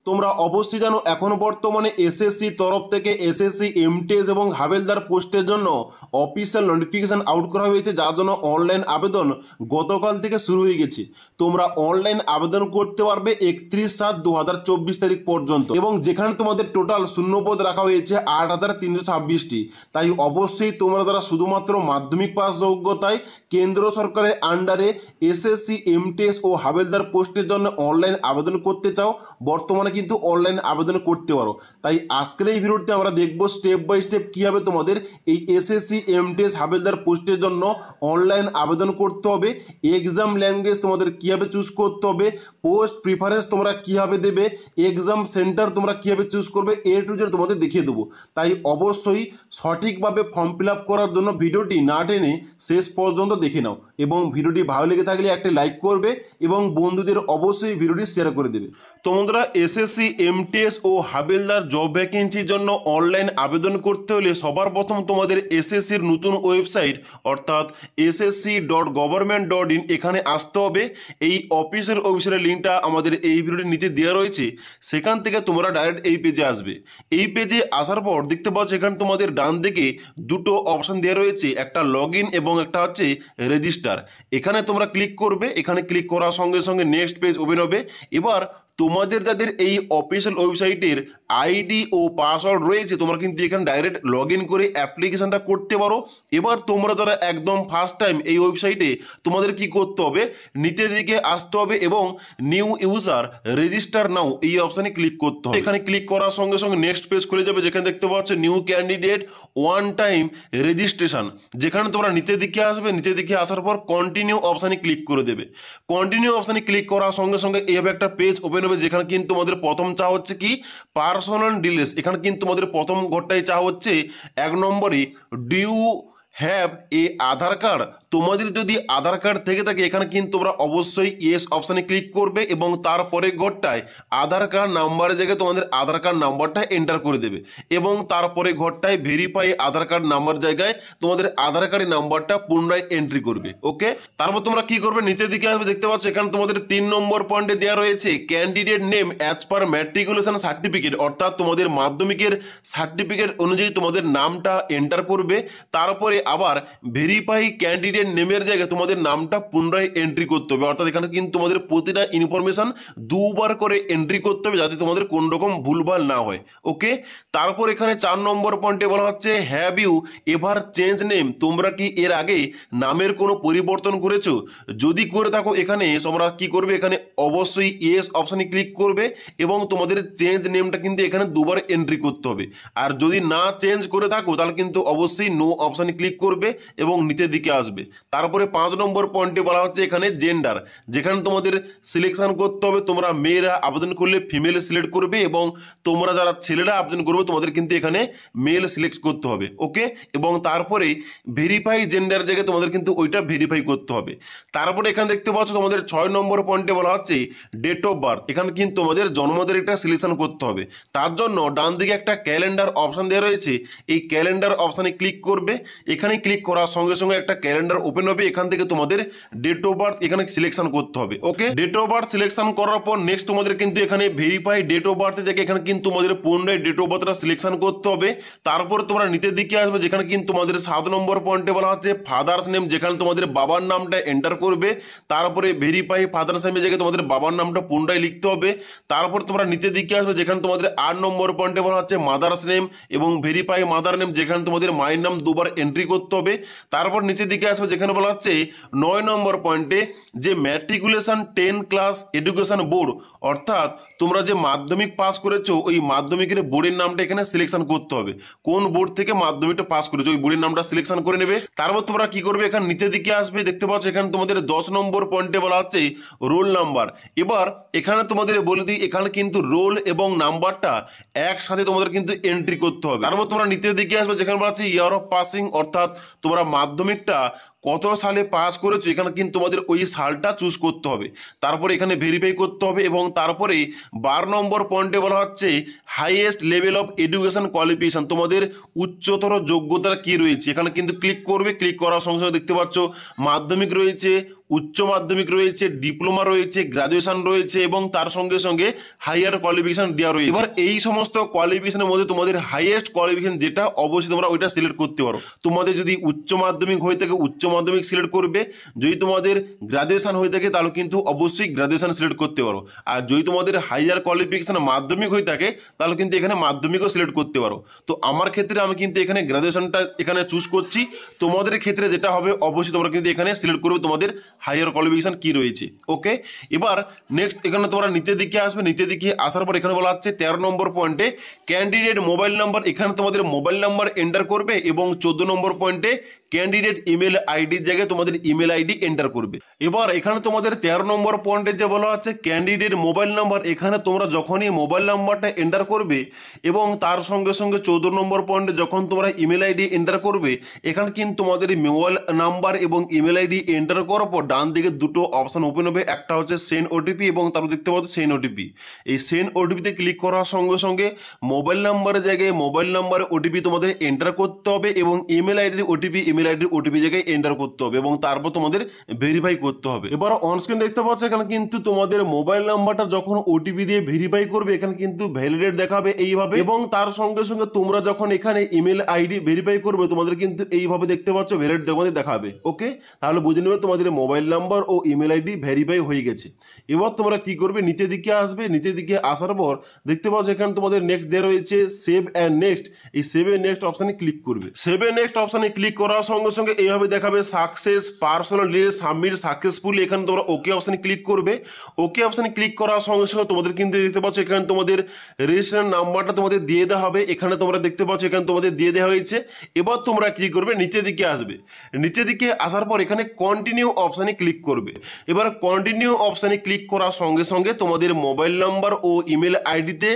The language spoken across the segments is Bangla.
তোমরা অবশ্যই জানো এখন বর্তমানে এসএসসি তরফ থেকে এসএসসি এমটিএস এবং হাবেলদার পোস্টের জন্য অফিসিয়াল নোটিফিকেশন আউট করা হয়েছে, যার জন্য অনলাইন আবেদন গতকাল থেকে শুরু হয়ে গেছে। তোমরা অনলাইন আবেদন করতে পারবে 31/7/2024 তারিখ পর্যন্ত, এবং যেখানে তোমাদের টোটাল শূন্যপদ রাখা হয়েছে 8,326টি। তাই অবশ্যই তোমরা যারা শুধুমাত্র মাধ্যমিক পাস যোগ্যতায় কেন্দ্র সরকারের আন্ডারে এসএসসি এমটিএস ও হাবেলদার পোস্টের জন্য অনলাইন আবেদন করতে চাও, বর্তমানে কিন্তু অনলাইন আবেদন করতে পারো। তাই আজকের এই ভিডিওতে আমরা দেখব স্টেপ বাই স্টেপ কীভাবে তোমাদের এই এসএসসি এমটিএস হাবেলদার পোস্টের জন্য অনলাইন আবেদন করতে হবে, এক্সাম ল্যাঙ্গুয়েজ তোমাদের কীভাবে চুজ করতে হবে, পোস্ট প্রিফারেন্স তোমরা কীভাবে দেবে, এক্সাম সেন্টার তোমরা কীভাবে চুজ করবে, এ টু জেড তোমাদের দেখিয়ে দেবো। তাই অবশ্যই সঠিকভাবে ফর্ম ফিল আপ করার জন্য ভিডিওটি না টেনে শেষ পর্যন্ত দেখে নাও, এবং ভিডিওটি ভালো লেগে থাকলে একটা লাইক করবে এবং বন্ধুদের অবশ্যই ভিডিওটি শেয়ার করে দেবে। তোমরা এসএসসি এমটিএস ও হাবেলদার জব ভ্যাকেন্সির জন্য অনলাইন আবেদন করতে হলে সবার প্রথম তোমাদের এসএসসির নতুন ওয়েবসাইট অর্থাৎ ssc.government.in এখানে আসতে হবে। এই অফিসিয়াল লিঙ্কটা আমাদের এই ভিডিওর নিচে দেওয়া রয়েছে, সেখান থেকে তোমরা ডাইরেক্ট এই পেজে আসবে। এই পেজে আসার পর দেখতে পাচ্ছ এখানে তোমাদের ডান দিকে দুটো অপশন দেওয়া রয়েছে, একটা লগ ইন এবং একটা হচ্ছে রেজিস্টার। এখানে তোমরা ক্লিক করবে, এখানে ক্লিক করার সঙ্গে সঙ্গে নেক্সট পেজ ওপেন হবে। এবার তোমাদের যাদের এই অফিসিয়াল ওয়েবসাইটের আইডি ও পাসওয়ার্ড রয়েছে তোমরা কিন্তু এখানে ডাইরেক্ট লগ ইন করে অ্যাপ্লিকেশনটা করতে পারো। এবার তোমরা যারা একদম ফার্স্ট টাইম এই ওয়েবসাইটে, তোমাদের কি করতে হবে, নিচের দিকে আসতে হবে এবং নিউ ইউজার রেজিস্টার নাও এই অপশানে ক্লিক করতে হবে। এখানে ক্লিক করার সঙ্গে সঙ্গে নেক্সট পেজ খুলে যাবে, যেখানে দেখতে পাচ্ছ new candidate one time registration. যেখানে তোমরা নিচের দিকে আসবে, নিচের দিকে আসার পর কন্টিনিউ অপশানে ক্লিক করে দেবে। কন্টিনিউ অপশানে ক্লিক করার সঙ্গে সঙ্গে এইভাবে একটা পেজ ওপেন হবে, যেখানে কিন্তু তোমাদের প্রথম চা হচ্ছে কি পার্সোনাল ডিটেইলস। এখানে কিন্তু তোমাদের প্রথম ঘরটাই চা হচ্ছে 1 নম্বরে due have a Aadhaar card. তোমাদের যদি আধার কার্ড থেকে থাকে এখানে কিন্তু তোমরা অবশ্যই ইয়েস অপশানে ক্লিক করবে এবং তারপরে ঘরটায় আধার কার্ড নাম্বারের জায়গায় তোমাদের আধার কার্ড নাম্বারটা এন্টার করে দেবে, এবং তারপরে ঘরটায় ভেরিফাই আধার কার্ড নাম্বার জায়গায় তোমাদের আধার কার্ডের নাম্বারটা পুনরায় এন্ট্রি করবে। ওকে, তারপর তোমরা কি করবে, নিচের দিকে আসবে, দেখতে পাচ্ছ এখানে তোমাদের 3 নম্বর পয়েন্টে দেওয়া রয়েছে candidate name as per matriculation certificate, অর্থাৎ তোমাদের মাধ্যমিকের সার্টিফিকেট অনুযায়ী তোমাদের নামটা এন্টার করবে। তারপরে আবার ভেরিফাই ক্যান্ডিডেট নেমের জায়গায় তোমাদের নামটা পুনরায় এন্ট্রি করতে হবে, অর্থাৎ এখানে কিন্তু তোমাদের প্রতিটা ইনফরমেশন দুবার করে এন্ট্রি করতে হবে যাতে তোমাদের কোন রকম ভুলভাল না হয়। ওকে, তারপর এখানে 4 নম্বর পয়েন্টে বলা হচ্ছে have you ever change name, তোমরা কি এর আগে নামের কোনো পরিবর্তন করেছো? যদি করে থাকো এখানে তোমরা কি করবে, এখানে অবশ্যই ইয়েস অপশানে ক্লিক করবে এবং তোমাদের চেঞ্জ নেমটা কিন্তু এখানে দুবার এন্ট্রি করতে হবে। আর যদি না চেঞ্জ করে থাকো তাহলে কিন্তু অবশ্যই নো অপশানে ক্লিক করবে এবং নিচের দিকে আসবে। তারপরে 5 নম্বর পয়েন্টে বলা হচ্ছে এখানে জেন্ডার, যেখানে তোমাদের সিলেকশন করতে হবে, তোমরা মেয়েরা আবেদন করলে ফিমেল সিলেক্ট করবে এবং তোমরা যারা ছেলেরা আবেদন করবে তোমাদের কিন্তু এখানে মেল সিলেক্ট করতে হবে। ওকে, এবং তারপরে ভেরিফাই জেন্ডার জায়গায় তোমাদের কিন্তু ওইটা ভেরিফাই করতে হবে। তারপরে এখানে দেখতে পাচ্ছ তোমাদের 6 নম্বর পয়েন্টে বলা হচ্ছে ডেট অফ বার্থ, এখানে কিন্তু তোমাদের জন্ম তারিখটা সিলেকশন করতে হবে। তার জন্য ডান দিকে একটা ক্যালেন্ডার অপশন দেওয়া রয়েছে, এই ক্যালেন্ডার অপশানে ক্লিক করবে। এখানে ক্লিক করার সঙ্গে সঙ্গে একটা ক্যালেন্ডার ওপেন হবে, এখান থেকে তোমাদের ডেট অফ বার্থ এখানে সিলেকশন করতে হবে। ওকে, ডেট অফ বার্থ সিলেকশন করার পর নেক্সট তোমাদের কিন্তু এখানে ভেরিফাই ডেট অফ বার্থ থেকে এখানে কিন্তু তোমাদের পুনরায় ডেট অফ বার্থটা সিলেকশন করতে হবে। তারপর তোমরা নিচের দিকে আসবে, যেখানে কিন্তু তোমাদের 7 নম্বর পয়েন্টে বলা হচ্ছে ফাদার্স নেম, যেখানে তোমাদের বাবার নামটা এন্টার করবে। তারপরে ভেরিফাই ফাদার্স নেমের জায়গায় তোমাদের বাবার নামটা পুনরায় লিখতে হবে। তারপর তোমরা নিচের দিকে আসবে, যেখানে তোমাদের 8 নম্বর পয়েন্টে বলা হচ্ছে মাদার্স নেম এবং ভেরিফাই মাদার নেম, যেখানে তোমাদের মায়ের নাম দুবার এন্ট্রি করতে হবে। তারপর নিচের দিকে আসবে, যেখানে বলা হচ্ছে 9 নম্বর পয়েন্টে যে ম্যাট্রিকুলেশন 10 ক্লাস এডুকেশন বোর্ড, অর্থাৎ তোমরা যে মাধ্যমিক পাস করেছো ওই মাধ্যমিকের বোর্ডের নামটা এখানে সিলেকশন করতে হবে, কোন বোর্ড থেকে মাধ্যমিকটা পাস করেছো ওই বোর্ডের নামটা সিলেকশন করে নেবে। তারপর তোমরা কি করবে, এখানে নিচের দিকে আসবে, দেখতে পাচ্ছ এখানে তোমাদের 10 নম্বর পয়েন্টে বলা হচ্ছে রোল নাম্বার। এবার এখানে তোমাদের বলে দিই, এখানে কিন্তু রোল এবং নাম্বারটা একসাথে তোমাদের কিন্তু এন্ট্রি করতে হবে। তারপর তোমরা নিচের দিকে আসবে, যেখানে বলা হচ্ছে ইয়ার অফ পাসিং, অর্থাৎ তোমরা মাধ্যমিকটা কত সালে পাস করেছো এখানে কিন্তু তোমাদের ওই সালটা চুজ করতে হবে। তারপরে এখানে ভেরিফাই করতে হবে এবং তারপরে 12 নম্বর পয়েন্টে বলা হচ্ছে highest level of education qualification, তোমাদের উচ্চতর যোগ্যতা কি রয়েছে এখানে কিন্তু ক্লিক করবে। ক্লিক করার সঙ্গে সঙ্গে দেখতে পাচ্ছ মাধ্যমিক রয়েছে, উচ্চ মাধ্যমিক রয়েছে, ডিপ্লোমা রয়েছে, গ্রাজুয়েশন রয়েছে এবং তার সঙ্গে সঙ্গে হাইয়ার কোয়ালিফিকেশন দেওয়া রয়েছে। এবার এই সমস্ত কোয়ালিফিকেশনের মধ্যে তোমাদের হাইয়েস্ট কোয়ালিফিকেশন যেটা অবশ্যই তোমরা ওইটা সিলেক্ট করতে পারো। তোমাদের যদি উচ্চ মাধ্যমিক হয়ে থাকে উচ্চ মাধ্যমিক সিলেক্ট করবে, যদি তোমাদের গ্রাজুয়েশন হয়ে থাকে তাহলে কিন্তু অবশ্যই গ্রাজুয়েশন সিলেক্ট করতে পারো, আর যদি তোমাদের হাইয়ার কোয়ালিফিকেশন মাধ্যমিক হয়ে থাকে তাহলে কিন্তু এখানে মাধ্যমিকও সিলেক্ট করতে পারো। তো আমার ক্ষেত্রে আমি কিন্তু এখানে গ্রাজুয়েশনটা এখানে চুজ করছি। তোমাদের ক্ষেত্রে যেটা হবে অবশ্যই তোমরা কিন্তু এখানে সিলেক্ট করবে তোমাদের হাইয়ার কোয়ালিফিকেশন কি রয়েছে। ওকে, এবার নেক্সট এখানে তোমরা নিচের দিকে আসবে, নিচের দিকে আসার পর এখানে বলা হচ্ছে 13 নম্বর পয়েন্টে ক্যান্ডিডেট মোবাইল নাম্বার, এখানে তোমাদের মোবাইল নাম্বার এন্টার করবে এবং 14 নম্বর পয়েন্টে ক্যান্ডিডেট ইমেল আইডির জায়গায় তোমাদের ইমেল আইডি এন্টার করবে। এবার এখানে তোমাদের 13 নম্বর পয়েন্টে যে বলা আছে ক্যান্ডিডেট মোবাইল নাম্বার, এখানে তোমরা যখনই মোবাইল নাম্বারটা এন্টার করবে এবং তার সঙ্গে সঙ্গে 14 নম্বর পয়েন্টে যখন তোমরা ইমেল আইডি এন্টার করবে, এখানে কিন্তু তোমাদের মোবাইল নাম্বার এবং ইমেল আইডি এন্টার করার পর ডান দিকে দুটো অপশন ওপেন হবে, একটা হচ্ছে সেন্ড ওটিপি এবং তারপর দেখতে পাচ্ছ সেন্ড ওটিপি। এই সেন্ড ওটিপিতে ক্লিক করার সঙ্গে সঙ্গে মোবাইল নাম্বারের জায়গায় মোবাইল নাম্বারের ওটিপি তোমাদের এন্টার করতে হবে এবং ইমেল আইডির ওটিপি জায়গায় এন্টার করতে হবে এবং তারপর তোমাদের ভেরিফাই করতে হবে। এবার অন স্ক্রিন দেখতে পাচ্ছ এখানে কিন্তু তোমাদের মোবাইল নাম্বারটা যখন ওটিপি দিয়ে ভেরিফাই করবে এখানে কিন্তু ভ্যালিডেট দেখাবে এইভাবে, এবং তার সঙ্গে সঙ্গে তোমরা যখন এখানে ইমেল আইডি ভেরিফাই করবে তোমাদের কিন্তু এইভাবে দেখতে পাচ্ছ ভ্যালিড তোমাদের দেখাবে। ওকে, তাহলে বুঝে নেবে তোমাদের মোবাইল নাম্বার ও ইমেল আইডি ভেরিফাই হয়ে গেছে। এবার তোমরা কি করবে, নিচের দিকে আসবে, নিচের দিকে আসার পর দেখতে পাচ্ছ এখানে তোমাদের নেক্সট দেওয়া রয়েছে সেভ অ্যান্ড নেক্সট। এই সেভ এন্ড নেক্সট অপশনে ক্লিক করবে। সেভ এন্ড নেক্সট অপশনে ক্লিক করার সঙ্গে সঙ্গে এইভাবে দেখাবে success personal details submit successfully. এখানে তোমরা ওকে অপশনে ক্লিক করবে। ওকে অপশনে ক্লিক করার সঙ্গে সঙ্গে তোমাদের কিন্তু দেখতে পাচ্ছ এখানে তোমাদের রেজিস্ট্রেশন নাম্বারটা তোমাদের দিয়ে দেওয়া হবে। এখানে তোমরা দেখতে পাচ্ছ এখানে তোমাদের দিয়ে দেওয়া হয়েছে। এবার তোমরা কি করবে, নিচের দিকে আসবে, নিচের দিকে আসার পর এখানে কন্টিনিউ অপশনে ক্লিক করবে। এবার কন্টিনিউ অপশনে ক্লিক করার সঙ্গে সঙ্গে তোমাদের মোবাইল নাম্বার ও ইমেল আইডিতে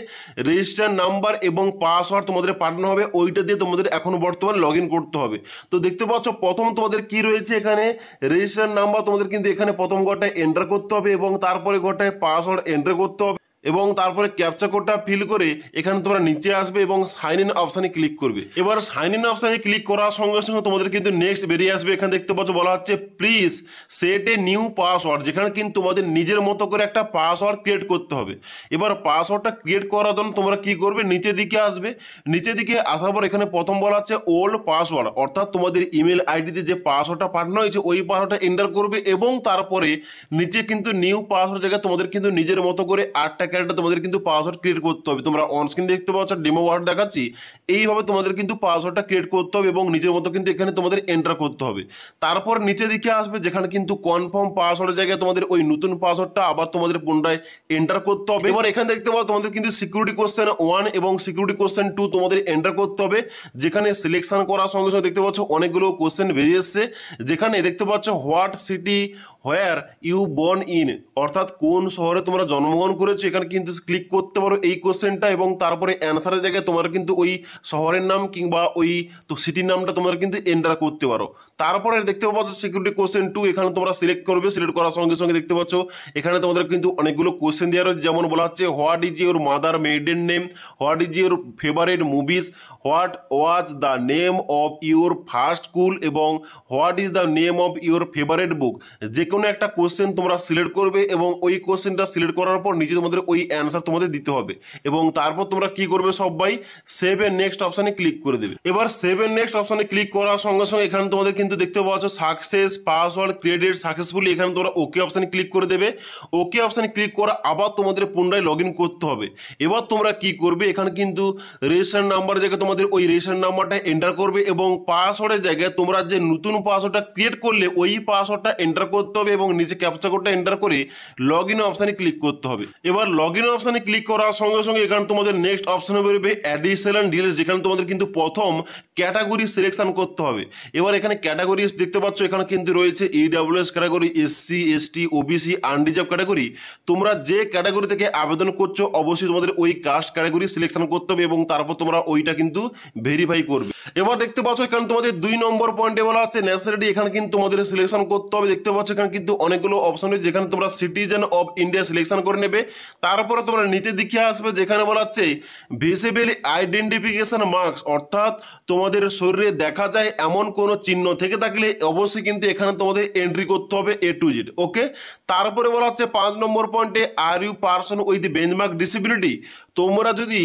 রেজিস্টার নাম্বার এবং পাসওয়ার্ড তোমাদের পাঠানো হবে, ওইটা দিয়ে তোমাদের এখন বর্তমানে লগ ইন করতে হবে। তো দেখতে পাচ্ছ প্রথম তোমাদের কি রয়েছে এখানে রেজিস্টার নাম্বার তোমাদের কিন্তু এখানে প্রথম ঘরটায় এন্টার করতে হবে এবং তারপরে ঘরটায় পাসওয়ার্ড এন্টার করতে হবে এবং তারপরে ক্যাপচা কোডটা ফিল করে এখানে তোমরা নিচে আসবে এবং সাইন ইন অপশনে ক্লিক করবে। এবার সাইন ইন অপশনে ক্লিক করার সঙ্গে সঙ্গে তোমাদের কিন্তু নেক্সট বেরিয়ে আসবে। এখানে দেখতে পাচ্ছ বলা হচ্ছে please set a new password, যেখানে কিন্তু তোমাদের নিজের মতো করে একটা পাসওয়ার্ড ক্রিয়েট করতে হবে। এবার পাসওয়ার্ডটা ক্রিয়েট করার জন্য তোমরা কি করবে, নিচের দিকে আসবে, নিচের দিকে আসার পর এখানে প্রথম বলা হচ্ছে ওল্ড পাসওয়ার্ড, অর্থাৎ তোমাদের ইমেল আইডিতে যে পাসওয়ার্ডটা পাঠানো হয়েছে ওই পাসওয়ার্ডটা এন্টার করবে এবং তারপরে নিচে কিন্তু নিউ পাসওয়ার্ড জায়গায় তোমাদের কিন্তু নিজের মতো করে 8টা ক্যারেক্টার তোমাদের কিন্তু পাসওয়ার্ড ক্রিয়েট করতে হবে। তোমরা অন স্ক্রিন দেখতে পাচ্ছ ডেমো ওয়ার্ড দেখাচ্ছি, এইভাবে তোমাদের কিন্তু পাসওয়ার্ডটা ক্রিয়েট করতে হবে এবং নিজের মতো কিন্তু এখানে তোমাদের এন্টার করতে হবে। তারপর নিচের দিকে আসবে যেখানে কিন্তু কনফার্ম পাসওয়ার্ডের জায়গায় তোমাদের ওই নতুন পাসওয়ার্ডটা আবার তোমাদের পুনরায় এন্টার করতে হবে। এবার এখানে দেখতে পাচ্ছ তোমাদের কিন্তু সিকিউরিটি কোশ্চেন 1 এবং সিকিউরিটি কোশ্চেন 2 তোমাদের এন্টার করতে হবে, যেখানে সিলেকশন করার সঙ্গে সঙ্গে দেখতে পাচ্ছ অনেকগুলো কোশ্চেন বেরিয়ে এসছে, যেখানে দেখতে পাচ্ছ what city where you born in, অর্থাৎ কোন শহরে তোমরা জন্মগ্রহণ করেছো, এখানে কিন্তু ক্লিক করতে পারো এই কোশ্চেনটা এবং তারপরে অ্যান্সারের জায়গায় তোমরা কিন্তু ওই শহরের নাম কিংবা ওই তো সিটির নামটা তোমরা কিন্তু এন্টার করতে পারো। তারপরে দেখতে পাচ্ছ সিকিউরিটি কোশ্চেন 2, এখানে তোমরা সিলেক্ট করবে। সিলেক্ট করার সঙ্গে সঙ্গে দেখতে পাচ্ছ এখানে তোমাদের কিন্তু অনেকগুলো কোশ্চেন দেওয়া রয়েছে, যেমন বলা হচ্ছে what is your mother maiden name, what is your favourite movies, what was the name of your first school এবং what is the name of your favourite book. যে কোনো একটা কোশ্চেন তোমরা সিলেক্ট করবে এবং ওই কোশ্চেনটা সিলেক্ট করার পর নিচে তোমাদের ওই অ্যান্সার তোমাদের দিতে হবে এবং তারপর তোমরা কি করবে, সবাই সেভ এন্ড নেক্সট অপশনে ক্লিক করে দেবে। এবার সেভ এন্ড নেক্সট অপশনে ক্লিক করার সঙ্গে সঙ্গে এখানে তোমাদের কিন্তু দেখতে পাচ্ছ সাকসেস পাসওয়ার্ড ক্রিয়েটেড সাকসেসফুলি, এখানে তোমরা ওকে অপশনে ক্লিক করে দেবে। ওকে অপশনে ক্লিক করা আবার তোমাদের পুনরায় লগ ইন করতে হবে। এবার তোমরা কি করবে, এখানে কিন্তু রেজিস্ট্রেশন নাম্বারের জায়গায় তোমাদের ওই রেজিস্ট্রেশন নাম্বারটা এন্টার করবে এবং পাসওয়ার্ডের জায়গায় তোমরা যে নতুন পাসওয়ার্ডটা ক্রিয়েট করলে ওই পাসওয়ার্ডটা এন্টার করতে হবে এবং নিচে ক্যাপচা কোডটা এন্টার করে লগ ইন অপশনে ক্লিক করতে হবে। এবার লগ ইন অপশনে ক্লিক করার সঙ্গে সঙ্গে এখানে তোমাদের নেক্সট অপশনে বেরোবে অ্যাডিশনাল ডিটেইলস, যেখানে তোমাদের কিন্তু প্রথম ক্যাটাগরি সিলেকশন করতে হবে। এবার এখানে ক্যাটাগরি দেখতে পাচ্ছ এখানে কিন্তু রয়েছে EWS category, SC ST OBC unreserved category. তোমরা যে ক্যাটাগরি থেকে আবেদন করছো অবশ্যই তোমাদের ওই কাস্ট ক্যাটাগরি সিলেকশন করতে হবে এবং তারপর তোমরা ওইটা কিন্তু ভেরিফাই করবে। এবার দেখতে পাচ্ছ এখানে তোমাদের 2 নম্বর পয়েন্টে বলা আছে ন্যাশনালিটি, এখানে কিন্তু তোমাদের সিলেকশন করতে হবে। দেখতে পাচ্ছ এখানে কিন্তু অনেকগুলো অপশন রয়েছে, যেখানে তোমরা সিটিজেন অফ ইন্ডিয়া সিলেকশন করে নেবে। তারপরে তোমরা নিচের দিকে আসবে যেখানে বলা হচ্ছে ভিজিবল আইডেন্টিফিকেশন মার্কস, অর্থাৎ তোমাদের তোমাদের শরীরে দেখা যায় এমন কোনো চিহ্ন থেকে থাকলে অবশ্যই কিন্তু এখানে তোমাদের এন্ট্রি করতে হবে A to Z। ওকে, তারপরে বলা হচ্ছে 5 নম্বর পয়েন্টে, are you person with benchmark disability. তোমরা যদি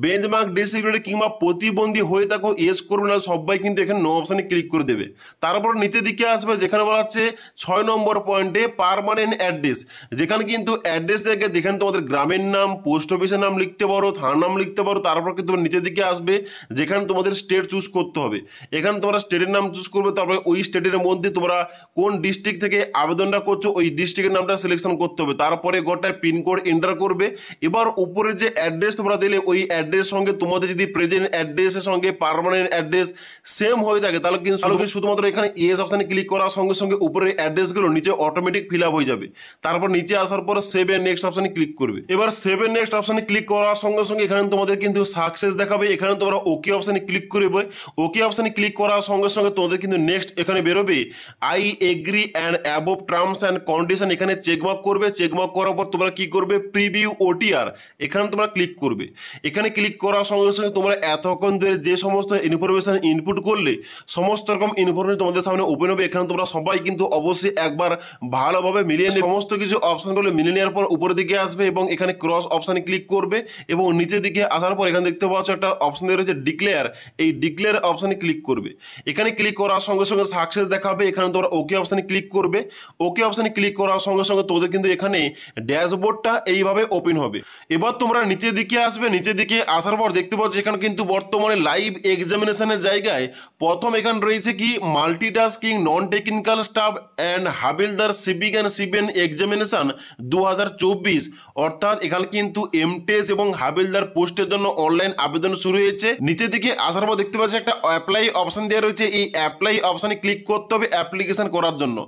বেঞ্চমার্ক ডিসেবিলিটি কিংবা প্রতিবন্ধী হয়ে থাকো ইয়েস করবে, না সবাই কিন্তু এখানে নো অপশানে ক্লিক করে দেবে। তারপর নিচের দিকে আসবে যেখানে বলা হচ্ছে 6 নম্বর পয়েন্টে পার্মানেন্ট অ্যাড্রেস, যেখানে কিন্তু অ্যাড্রেস থেকে যেখানে তোমাদের গ্রামের নাম, পোস্ট অফিসের নাম লিখতে পারো, থানার নাম লিখতে পারো। তারপর কিন্তু নিচের দিকে আসবে যেখানে তোমাদের স্টেট চুজ করতে হবে, এখানে তোমরা স্টেটের নাম চুজ করবে। তারপরে ওই স্টেটের মধ্যে তোমরা কোন ডিস্ট্রিক্ট থেকে আবেদনটা করছো ওই ডিস্ট্রিক্টের নামটা সিলেকশন করতে হবে। তারপরে গোটায় পিনকোড এন্টার করবে। এবার উপরে যে অ্যাড্রেস তোমরা দিলে ওই অ্যাড্রেস সঙ্গে তোমাদের যদি প্রেজেন্ট অ্যাড্রেসের সঙ্গে পার্মানেন্ট অ্যাড্রেস সেম হয়ে থাকে তাহলে কিন্তু শুধুমাত্র এখানে ইয়েস অপশানে ক্লিক করার সঙ্গে সঙ্গে উপরের অ্যাড্রেসগুলো নিচে অটোমেটিক ফিল আপ হয়ে যাবে। তারপর নিচে আসার পর সেভ এন্ড নেক্সট অপশানে ক্লিক করবে। এবার সেভ এন্ড নেক্সট অপশানে ক্লিক করার সঙ্গে সঙ্গে এখানে তোমাদের কিন্তু সাকসেস দেখাবে। এখানে তোমরা ওকে অপশানে ক্লিক করবে। ওকে অপশানে ক্লিক করার সঙ্গে সঙ্গে তোমাদের কিন্তু নেক্সট এখানে বেরোবে I agree and above terms and condition, এখানে চেকমার্ক করবে। চেকমার্ক করার পর তোমরা কি করবে, প্রিভিউ ওটিআর এখানে তোমরা ক্লিক করবে। এখানে ক্লিক করার সঙ্গে সঙ্গে তোমরা এতক্ষণ ধরে যে সমস্ত ইনফরমেশন ইনপুট করলে সমস্ত রকম ইনফরমেশন তোমাদের সামনে ওপেন হবে। এখানে তোমরা সবাই কিন্তু অবশ্যই একবার ভালোভাবে মিলিয়ে সমস্ত কিছু অপশনগুলো মিলিয়ে নেওয়ার পর উপরের দিকে আসবে এবং এখানে ক্রস অপশানে ক্লিক করবে এবং নিচের দিকে আসার পর এখানে দেখতে পাচ্ছ একটা অপশন রয়েছে ডিক্লেয়ার, এই ডিক্লেয়ার অপশানে ক্লিক করবে। এখানে ক্লিক করার সঙ্গে সঙ্গে সাকসেস দেখাবে। এখানে তোমরা ওকে অপশানে ক্লিক করবে। ওকে অপশানে ক্লিক করার সঙ্গে সঙ্গে তোমাদের কিন্তু এখানে ড্যাশবোর্ডটা এইভাবে ওপেন হবে। এবার তোমরা নিচের দিকে আসবে। নিচের দিকে আসার পর দেখতে পাচ্ছ এখানে কিন্তু বর্তমানে লাইভ এক্সামিনেশনের জায়গায় প্রথম এখানে রয়েছে কি multitasking non technical staff and havaldar civic and civil examination 2024, অর্থাৎ এখানে কিন্তু এমটেস এবং হাবিলদার পোস্টের জন্য অনলাইন আবেদন শুরু হয়েছে। নিচের দিকে আসার পর দেখতে পাচ্ছি একটা অ্যাপ্লাই অপশন দেওয়া রয়েছে। এই অ্যাপ্লাই অপশানে ক্লিক করতে হবে অ্যাপ্লিকেশন করার জন্য।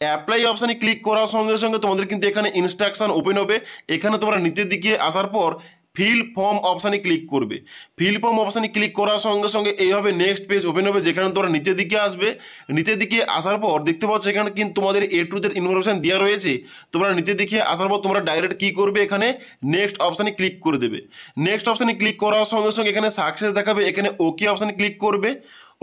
অ্যাপ্লাই অপশানে ক্লিক করার সঙ্গে সঙ্গে তোমাদের কিন্তু এখানে ইনস্ট্রাকশন ওপেন হবে। এখানে তোমরা নিচের দিকে আসার পর ফিল ফর্ম অপশানে ক্লিক করবে। ফিল ফর্ম অপশানে ক্লিক করার সঙ্গে সঙ্গে এইভাবে নেক্সট পেজ ওপেন হবে, যেখানে তোমরা নিচের দিকে আসবে। নিচের দিকে আসার পর দেখতে পাচ্ছ এখানে কিন্তু তোমাদের A to Z ইনফরমেশন দেওয়া রয়েছে। তোমরা নিচের দিকে আসার পর তোমরা ডাইরেক্ট কি করবে, এখানে নেক্সট অপশানে ক্লিক করে দেবে। নেক্সট অপশানে ক্লিক করার সঙ্গে সঙ্গে এখানে সাকসেস দেখাবে। এখানে ওকে অপশানে ক্লিক করবে।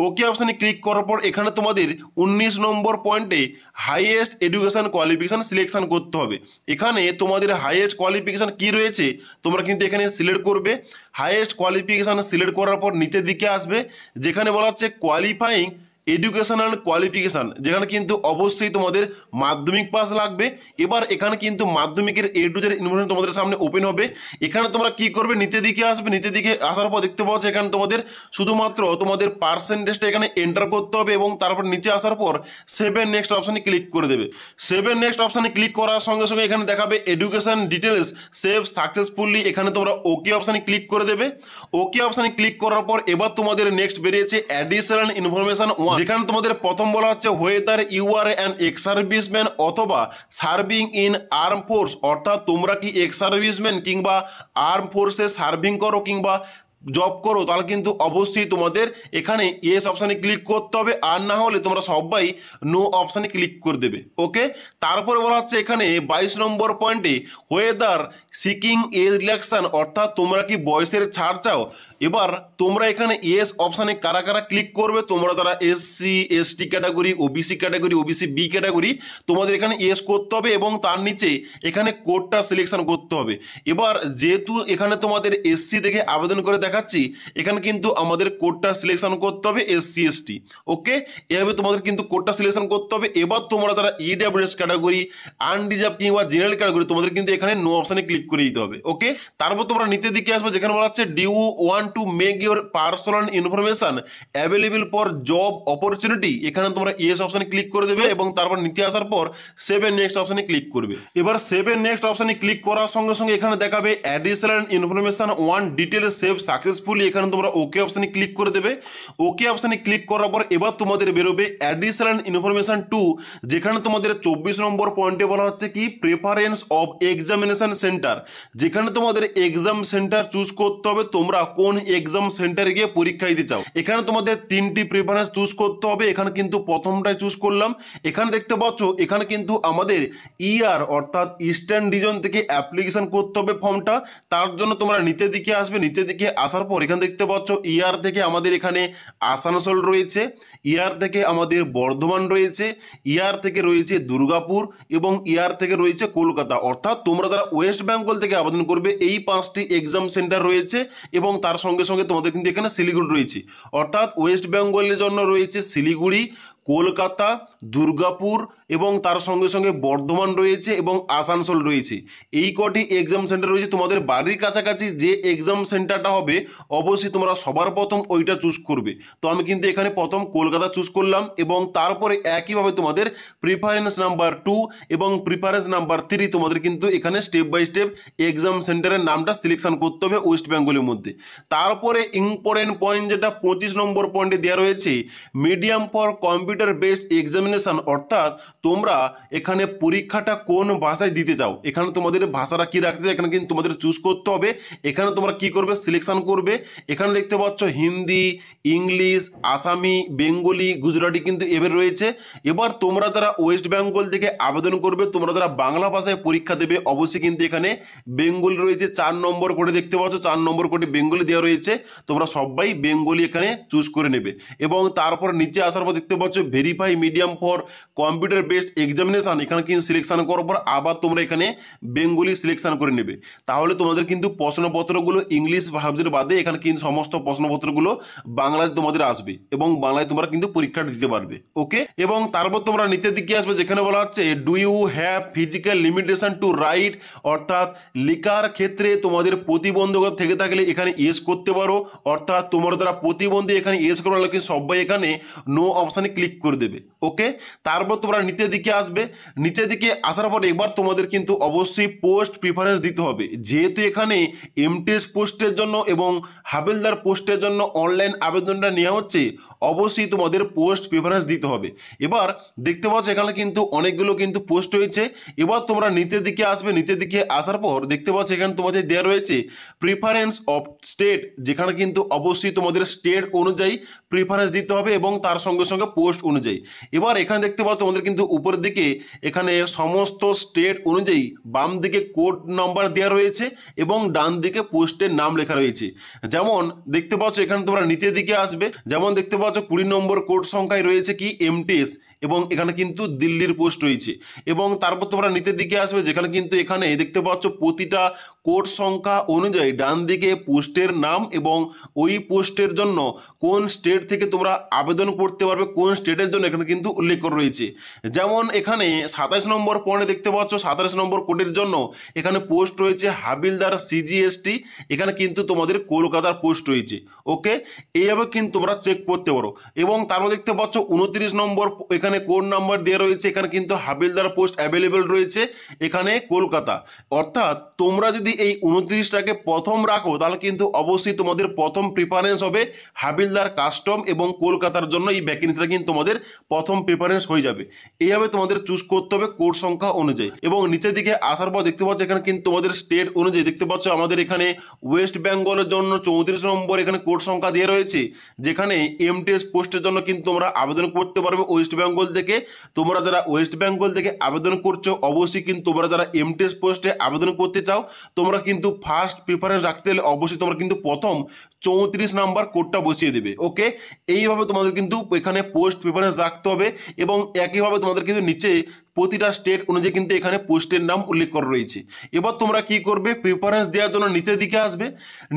ওকে অপশানে ক্লিক করার পর এখানে তোমাদের 19 নম্বর পয়েন্টে হাইয়েস্ট এডুকেশন কোয়ালিফিকেশন সিলেকশন করতে হবে। এখানে তোমাদের হাইয়েস্ট কোয়ালিফিকেশন কি রয়েছে তোমরা কিন্তু এখানে সিলেক্ট করবে। হাইয়েস্ট কোয়ালিফিকেশন সিলেক্ট করার পর নিচের দিকে আসবে যেখানে বলা হচ্ছে কোয়ালিফাইং এডুকেশনাল কোয়ালিফিকেশান, যেখানে কিন্তু অবশ্যই তোমাদের মাধ্যমিক পাস লাগবে। এবার এখানে কিন্তু মাধ্যমিকের A to Z ইনফরমেশন তোমাদের সামনে ওপেন হবে। এখানে তোমরা কি করবে, নিচের দিকে আসবে। নিচের দিকে আসার পর দেখতে পাচ্ছ এখানে তোমাদের শুধুমাত্র তোমাদের পার্সেন্টেজটা এখানে এন্টার করতে হবে এবং তারপর নিচে আসার পর সেভ এন্ড নেক্সট অপশানে ক্লিক করে দেবে। সেভ এন্ড নেক্সট অপশানে ক্লিক করার সঙ্গে সঙ্গে এখানে দেখাবে এডুকেশন ডিটেলস সেভ সাকসেসফুলি, এখানে তোমরা ওকে অপশানে ক্লিক করে দেবে। ওকে অপশানে ক্লিক করার পর এবার তোমাদের নেক্সট বেরিয়েছে অ্যাডিশনাল ইনফরমেশন 1, যেখানে তোমাদের প্রথম বলা হচ্ছে whether you are an ex serviceman অথবা সার্ভিং ইন আর্ম ফোর্স, অর্থাৎ তোমরা কি এক্স সার্ভিসম্যান কিংবা আর্ম ফোর্সে সার্ভিং করো কিংবা জব করো, তাহলে কিন্তু অবশ্যই তোমাদের এখানে ইয়েস অপশানে ক্লিক করতে হবে। আর না হলে তোমরা সবাই নো অপশানে ক্লিক করে দেবে। ওকে, তারপরে বলা হচ্ছে এখানে 22 নম্বর পয়েন্টে ওয়েদার সিকিং এজ রিল্যাক্সেশন, অর্থাৎ তোমরা কি বয়সের ছাড় চাও। এবার তোমরা এখানে ইয়েস অপশানে কারা কারা ক্লিক করবে, তোমরা তারা SC ST category, OBC category, OBC B category, তোমাদের এখানে ইয়েস করতে হবে এবং তার নিচে এখানে কোডটা সিলেকশন করতে হবে। এবার যেহেতু এখানে তোমাদের SC থেকে আবেদন করে দেখাচ্ছি, এখানে কিন্তু আমাদের কোডটা সিলেকশন করতে হবে SC ST। ওকে, এভাবে তোমাদের কিন্তু কোডটা সিলেকশন করতে হবে। এবার তোমরা তারা EWS ক্যাটাগরি, আনরিজার্ভ কিংবা জেনারেল ক্যাটাগরি, তোমাদের কিন্তু এখানে নো অপশানে ক্লিক করে দিতে হবে। ওকে, তারপর তোমরা নিচের দিকে আসবে যেখানে বলা হচ্ছে do you want to make your personal information available for job opportunity, এখানে তোমরা ইয়েস অপশনে ক্লিক করে দেবে এবং তারপর নিচে আসার পর সেভ এন্ড নেক্সট অপশনে ক্লিক করবে। এবার সেভ এন্ড নেক্সট অপশনে ক্লিক করার সঙ্গে সঙ্গে এখানে দেখাবে additional information 1 detail save successfully, এখানে তোমরা ওকে অপশনে ক্লিক করে দেবে। ওকে অপশনে ক্লিক করার পর এবার তোমাদের বেরোবে অ্যাডিশনাল ইনফরমেশন 2, যেখানে তোমাদের 24 নম্বর পয়েন্টে বলা হচ্ছে কি প্রেফারেন্স অফ এক্সামিনেশন সেন্টার, যেখানে তোমাদের এক্সাম সেন্টার চুজ করতে হবে, তোমরা কোন এক্সাম সেন্টারে গিয়ে পরীক্ষা দিতে চাও। এখানে তোমাদের 3টি প্রেফারেন্স চুজ করতে হবে। এখানে কিন্তু প্রথমটাই চুজ করলাম। এখানে দেখতে পাচ্ছ এখানে কিন্তু আমাদের ER অর্থাৎ ইস্টার্ন রিজন থেকে অ্যাপ্লিকেশন করতে হবে ফর্মটা। তার জন্য তোমরা নিচের দিকে আসবে। নিচের দিকে আসার পর এখানে দেখতে পাচ্ছ ইয়ার থেকে আমাদের এখানে আসানসোল রয়েছে, ইয়ার থেকে আমাদের বর্ধমান রয়েছে, ইয়ার থেকে রয়েছে দুর্গাপুর এবং ইয়ার থেকে রয়েছে কলকাতা। অর্থাৎ তোমরা যারা ওয়েস্ট বেঙ্গল থেকে আবেদন করবে এই 5টি এক্সাম সেন্টার রয়েছে এবং তার সঙ্গে সঙ্গে তোমাদের কিন্তু এখানে শিলিগুড়ি রয়েছে। অর্থাৎ ওয়েস্ট বেঙ্গলের জন্য রয়েছে শিলিগুড়ি, কলকাতা, দুর্গাপুর এবং তার সঙ্গে সঙ্গে বর্ধমান রয়েছে এবং আসানসোল রয়েছে। এই কটি এক্সাম সেন্টার রয়েছে। তোমাদের বাড়ির কাছাকাছি যে এক্সাম সেন্টারটা হবে অবশ্যই তোমরা সবার প্রথম ওইটা চুজ করবে। তো আমি কিন্তু এখানে প্রথম কলকাতা চুজ করলাম এবং তারপরে একইভাবে তোমাদের প্রিফারেন্স নাম্বার 2 এবং প্রিফারেন্স নাম্বার 3 তোমাদের কিন্তু এখানে স্টেপ বাই স্টেপ এক্সাম সেন্টারের নামটা সিলেকশন করতে হবে ওয়েস্ট বেঙ্গলের মধ্যে। তারপরে ইম্পর্টেন্ট পয়েন্ট যেটা 25 নম্বর পয়েন্টে দেওয়া রয়েছে, medium for computer based examination, অর্থাৎ তোমরা এখানে পরীক্ষাটা কোন ভাষায় দিতে চাও। এখানে তোমাদের ভাষাটা কি রাখতে চাও এখানে কিন্তু তোমাদের চুজ করতে হবে। এখানে তোমরা কি করবে, সিলেকশন করবে। এখানে দেখতে পাচ্ছ হিন্দি, ইংলিশ, আসামি, বেঙ্গলি, গুজরাটি কিন্তু এবার রয়েছে। এবার তোমরা যারা ওয়েস্ট বেঙ্গল থেকে আবেদন করবে, তোমরা যারা বাংলা ভাষায় পরীক্ষা দেবে অবশ্যই কিন্তু এখানে বেঙ্গলি রয়েছে। 4 নম্বর করে দেখতে পাচ্ছ 4 নম্বর করে বেঙ্গলি দেওয়া রয়েছে। তোমরা সবাই বেঙ্গলি এখানে চুজ করে নেবে এবং তারপর নিচে আসার পর দেখতে পাচ্ছ verify medium for computer based examination, এখানে কিন্তু সিলেকশন করার পর আবার তোমরা এখানে বেঙ্গলি সিলেকশন করে নেবে। তাহলে তোমাদের কিন্তু প্রশ্নপত্রগুলো ইংলিশ সাবজেক্ট বাদে এখানে কিন্তু সমস্ত প্রশ্নপত্রগুলো বাংলায় তোমাদের আসবে এবং বাংলায় তোমরা কিন্তু পরীক্ষাটা দিতে পারবে। ওকে, এবং তারপর তোমরা নিচের দিকে আসবে যেখানে বলা হচ্ছে do you have physical limitation to write, অর্থাৎ লেখার ক্ষেত্রে তোমাদের প্রতিবন্ধকতা থেকে থাকলে এখানে ইয়েস করতে পারো। অর্থাৎ তোমরা যারা প্রতিবন্ধী এখানে ইয়েস করো, নাকি সবাই এখানে নো অপশানে ক্লিক করে দেবে। ওকে, তারপর তোমরা নিচের দিকে আসবে। নিচের দিকে আসার পর এবার তোমাদের কিন্তু অবশ্যই পোস্ট প্রিফারেন্স দিতে হবে। যেহেতু এখানে এমটিএস পোস্টের জন্য এবং হাবিলদার পোস্টের জন্য অনলাইন আবেদনটা নেওয়া হচ্ছে, অবশ্যই তোমাদের পোস্ট প্রিফারেন্স দিতে হবে। এবার দেখতে পাচ্ছ এখানে কিন্তু অনেকগুলো কিন্তু পোস্ট রয়েছে। এবার তোমরা নিচের দিকে আসবে। নিচের দিকে আসার পর দেখতে পাচ্ছ এখানে তোমাদের দেওয়া রয়েছে প্রিফারেন্স অফ স্টেট, যেখানে কিন্তু অবশ্যই তোমাদের স্টেট অনুযায়ী প্রিফারেন্স দিতে হবে এবং তার সঙ্গে সঙ্গে পোস্ট অনুযায়ী। এবার এখানে দেখতে পাচ্ছ তোমাদের কিন্তু উপরের দিকে এখানে সমস্ত স্টেট অনুযায়ী বাম দিকে কোড নাম্বার দেওয়া রয়েছে এবং ডান দিকে পোস্টের নাম লেখা রয়েছে। যেমন দেখতে পাচ্ছ এখানে তোমরা নিচের দিকে আসবে, যেমন দেখতে পাচ্ছ 20 নম্বর কোড সংখ্যায় রয়েছে কি এমটিএস এবং এখানে কিন্তু দিল্লির পোস্ট রয়েছে। এবং তারপর তোমরা নিচের দিকে আসবে যেখানে কিন্তু এখানে দেখতে পাচ্ছ প্রতিটা কোড সংখ্যা অনুযায়ী ডান দিকে পোস্টের নাম এবং ওই পোস্টের জন্য কোন স্টেট থেকে তোমরা আবেদন করতে পারবে, কোন স্টেটের জন্য এখানে কিন্তু উল্লেখ করা রয়েছে। যেমন এখানে 27 নম্বর পয়েন্টে দেখতে পাচ্ছ 27 নম্বর কোডের জন্য এখানে পোস্ট রয়েছে হাবিলদার সিজিএসটি, এখানে কিন্তু তোমাদের কলকাতার পোস্ট রয়েছে। ওকে, এইভাবে কিন্তু তোমরা চেক করতে পারো। এবং তারপর দেখতে পাচ্ছ 29 নম্বর এখানে কোড নাম্বার দেওয়া রয়েছে, এখানে কিন্তু হাবিলদার পোস্ট অ্যাভেলেবেল রয়েছে এখানে কলকাতা। অর্থাৎ তোমরা যদি এই 29টাকে প্রথম রাখো তাহলে কিন্তু অবশ্যই তোমাদের প্রথম প্রিফারেন্স হবে হাবিলদার কাস্টম এবং কলকাতার জন্য এই ভ্যাকেন্সিটা কিন্তু তোমাদের প্রথম প্রিফারেন্স হয়ে যাবে। এইভাবে তোমাদের চুজ করতে হবে কোড সংখ্যা অনুযায়ী। এবং নিচের দিকে আসার পর দেখতে পাচ্ছ এখানে কিন্তু তোমাদের স্টেট অনুযায়ী দেখতে পাচ্ছ আমাদের এখানে ওয়েস্ট বেঙ্গলের জন্য 34 নম্বর এখানে কোড সংখ্যা দেওয়া রয়েছে, যেখানে এমটিএস পোস্টের জন্য কিন্তু তোমরা আবেদন করতে পারবে ওয়েস্ট বেঙ্গল থেকে। তোমরা যারা ওয়েস্ট বেঙ্গল থেকে আবেদন করছো অবশ্যই কিন্তু তোমরা যারা এমটিএস পোস্টে আবেদন করতে চাও তোমরা কিন্তু ফার্স্ট প্রিফারেন্স রাখতে হলে অবশ্যই তোমরা কিন্তু প্রথম 34 নাম্বার কোডটা বসিয়ে দেবে। ওকে, এইভাবে তোমাদের কিন্তু এখানে পোস্ট প্রিফারেন্স রাখতে হবে এবং একইভাবে তোমাদের কিন্তু নিচে প্রতিটা স্টেট অনুযায়ী কিন্তু এখানে পোস্টের নাম উল্লেখ করা রয়েছে। এবার তোমরা কি করবে, প্রিফারেন্স দেওয়ার জন্য নিচের দিকে আসবে।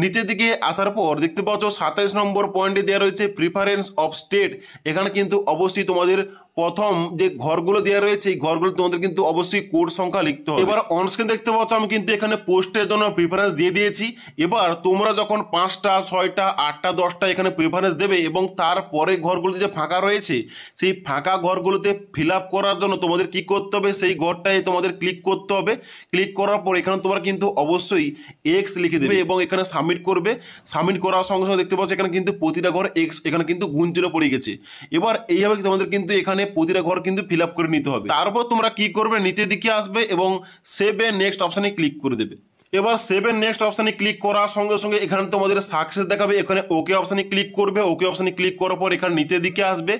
নিচের দিকে আসার পর দেখতে পাচ্ছ 27 নম্বর পয়েন্টে দেওয়া রয়েছে প্রিফারেন্স অফ স্টেট, এখানে কিন্তু অবশ্যই তোমাদের প্রথম যে ঘরগুলো দেওয়া রয়েছে এই ঘরগুলো তোমাদের কিন্তু অবশ্যই কোড সংখ্যা লিখতে হবে। এবার অনস্ক্রিন দেখতে পাচ্ছ আমি কিন্তু এখানে পোস্টের জন্য প্রিফারেন্স দিয়ে দিয়েছি। এবার তোমরা যখন 5টা 6টা 8টা 10টা এখানে প্রিফারেন্স দেবে এবং তারপরে ঘরগুলোতে যে ফাঁকা রয়েছে সেই ফাঁকা ঘরগুলোতে ফিল আপ করার জন্য তোমাদের কি করতে হবে, সেই ঘরটায় তোমাদের ক্লিক করতে হবে। ক্লিক করার পর এখানে তোমরা কিন্তু অবশ্যই এক্স লিখে দেবে এবং এখানে সাবমিট করবে। সাবমিট করার সঙ্গে সঙ্গে দেখতে পাচ্ছ এখানে কিন্তু প্রতিটা ঘর এক্স এখানে কিন্তু গুণ চিহ্ন পড়ে গেছে। এবার এইভাবে তোমাদের কিন্তু এখানে প্রতিটা ঘর কিন্তু ফিল আপ করে নিতে হবে। তারপর তোমরা কি করবে, নিচের দিকে আসবে এবং সেভ এ নেক্সট অপশানে ক্লিক করে দেবে। এবার সেভ এন্ড নেক্সট অপশানে ক্লিক করার সঙ্গে সঙ্গে এখানে তোমাদের সাকসেস দেখাবে, এখানে ওকে অপশানে ক্লিক করবে, ওকে অপশানে ক্লিক করার পর এখানে নিচের দিকে আসবে,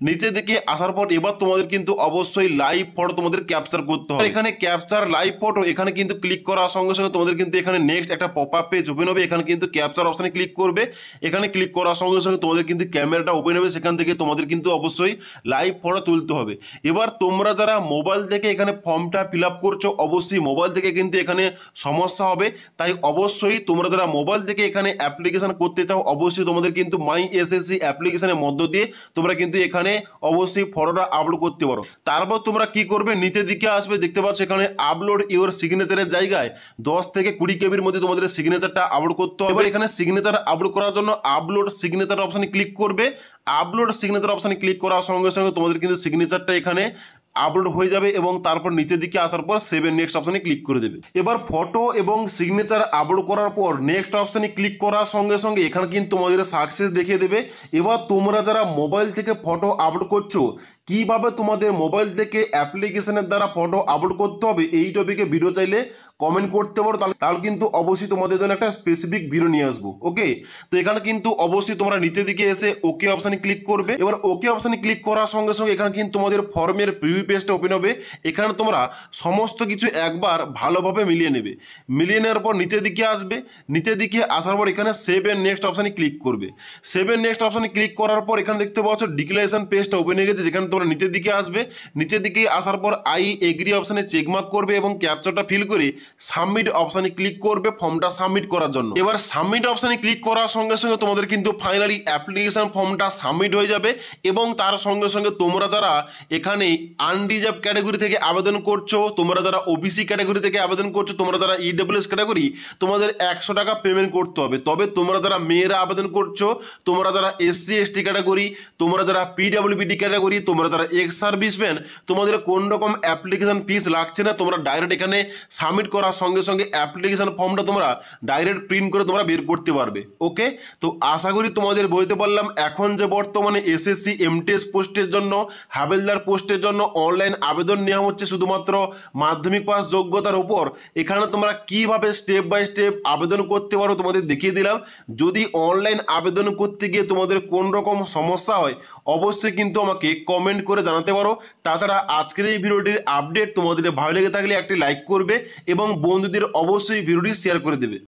নিচের দিকে আসার পর এবার তোমাদের কিন্তু অবশ্যই লাইভ ফটো তোমাদের ক্যাপচার করতে হবে। এখানে ক্যাপচার লাইভ ফটো এখানে কিন্তু ক্লিক করার সঙ্গে সঙ্গে তোমাদের কিন্তু এখানে নেক্সট একটা পপ আপ পেজ ওপেন হবে, এখানে কিন্তু ক্যাপচার অপশানে ক্লিক করবে, এখানে ক্লিক করার সঙ্গে সঙ্গে তোমাদের কিন্তু ক্যামেরাটা ওপেন হবে, সেখান থেকে তোমাদের কিন্তু অবশ্যই লাইভ ফটো তুলতে হবে। এবার তোমরা যারা মোবাইল থেকে এখানে ফর্মটা ফিল আপ করছো, অবশ্যই মোবাইল থেকে কিন্তু এখানে সমস্যা হবে, তাই অবশ্যই তোমরা যারা মোবাইল থেকে এখানে অ্যাপ্লিকেশন করতে চাও অবশ্যই তোমাদের কিন্তু মাই এসএসসি অ্যাপ্লিকেশনের মধ্য দিয়ে তোমরা কিন্তু এখানে অবশ্যই ফটোটা আপলোড করতে পারো। তারপর তোমরা কি করবে, নিচের দিকে আসবে, দেখতে পাচ্ছ এখানে আপলোড ইওর সিগনেচারের জায়গায় 10 থেকে 20 কেবির মধ্যে তোমাদের সিগনেচারটা আপলোড করতে হবে। এবার এখানে সিগনেচার আপলোড করার জন্য আপলোড সিগনেচার অপশানে ক্লিক করবে, আপলোড সিগনেচার অপশানে ক্লিক করার সঙ্গে সঙ্গে তোমাদের কিন্তু সিগনেচারটা এখানে আপলোড হয়ে যাবে এবং তারপর নিচের দিকে আসার পর সেভ এন্ড নেক্সট অপশানে ক্লিক করে দেবে। এবার ফটো এবং সিগনেচার আপলোড করার পর নেক্সট অপশানে ক্লিক করার সঙ্গে সঙ্গে এখানে কিন্তু তোমাদের সাকসেস দেখিয়ে দেবে। এবার তোমরা যারা মোবাইল থেকে ফটো আপলোড করছো, কিভাবে তোমাদের মোবাইল থেকে অ্যাপ্লিকেশনের দ্বারা ফটো আপলোড করতে হবে এই টপিকে ভিডিও চাইলে কমেন্ট করতে পারো, তাহলে কিন্তু অবশ্যই তোমাদের জন্য একটা স্পেসিফিক ভিডিও নিয়ে আসবো। ওকে, তো এখানে কিন্তু অবশ্যই তোমরা নিচের দিকে এসে ওকে অপশানে ক্লিক করবে। এবার ওকে অপশানে ক্লিক করার সঙ্গে সঙ্গে এখানে কিন্তু তোমাদের ফর্মের প্রিভিউ পেজটা ওপেন হবে, এখানে তোমরা সমস্ত কিছু একবার ভালোভাবে মিলিয়ে নেবে, মিলিয়ে নেওয়ার পর নিচের দিকে আসবে, নিচের দিকে আসার পর এখানে সেভ এন্ড নেক্সট অপশানে ক্লিক করবে। সেভ এন্ড নেক্সট অপশানে ক্লিক করার পর এখানে দেখতে পাচ্ছ ডিক্লারেশন পেজটা ওপেন হয়ে গেছে, যেখানে তোমরা নিচের দিকে আসবে, নিচের দিকে আসার পর আই এগ্রি অপশানে চেকমার্ক করবে এবং ক্যাপচারটা ফিল করে সাবমিট অপশানে ক্লিক করবে ফর্মটা সাবমিট করার জন্য। এবার সাবমিট অপশানে ক্লিক করার সঙ্গে সঙ্গে তোমাদের কিন্তু ফাইনালি অ্যাপ্লিকেশন ফর্মটা সাবমিট হয়ে যাবে এবং তার সঙ্গে সঙ্গে তোমরা যারা এখানে আনরিজার্ভ ক্যাটাগরি থেকে আবেদন করছো, তোমরা যারা ওবিসি ক্যাটাগরি থেকে আবেদন করছো, তোমরা যারা ইডব্লিউএস ক্যাটাগরি, তোমাদের 100 টাকা পেমেন্ট করতে হবে। তবে তোমরা যারা মেয়েরা আবেদন করছো, তোমরা যারা এসসি এসটি ক্যাটাগরি, তোমরা যারা পিডব্লিউবিডি ক্যাটাগরি, তোমরা যারা এক্স সার্ভিসম্যান, তোমাদের কোন রকম অ্যাপ্লিকেশন ফিস লাগছে না, তোমরা ডাইরেক্ট এখানে সাবমিট করার সঙ্গে সঙ্গে অ্যাপ্লিকেশন ফর্মটা তোমরা ডাইরেক্ট প্রিন্ট করে তোমরা বের করতে পারবে। ওকে, তো আশা করি তোমাদের বলতে পারলাম এখন যে বর্তমানে এসএসসি এমটিএস পোস্টের জন্য, হাবেলদার পোস্টের জন্য অনলাইন আবেদন নেওয়া হচ্ছে শুধুমাত্র মাধ্যমিক পাস যোগ্যতার উপর। এখানে তোমরা কিভাবে স্টেপ বাই স্টেপ আবেদন করতে পারো তোমাদের দেখিয়ে দিলাম। যদি অনলাইন আবেদন করতে গিয়ে তোমাদের কোন রকম সমস্যা হয় অবশ্যই কিন্তু আমাকে কমেন্ট করে জানাতে পারো। তাছাড়া আজকের এই ভিডিওটির আপডেট তোমাদের ভালো লেগে থাকলে একটি লাইক করবে এবং বন্ধুদের অবশ্যই ভিডিওটি শেয়ার করে দেবে।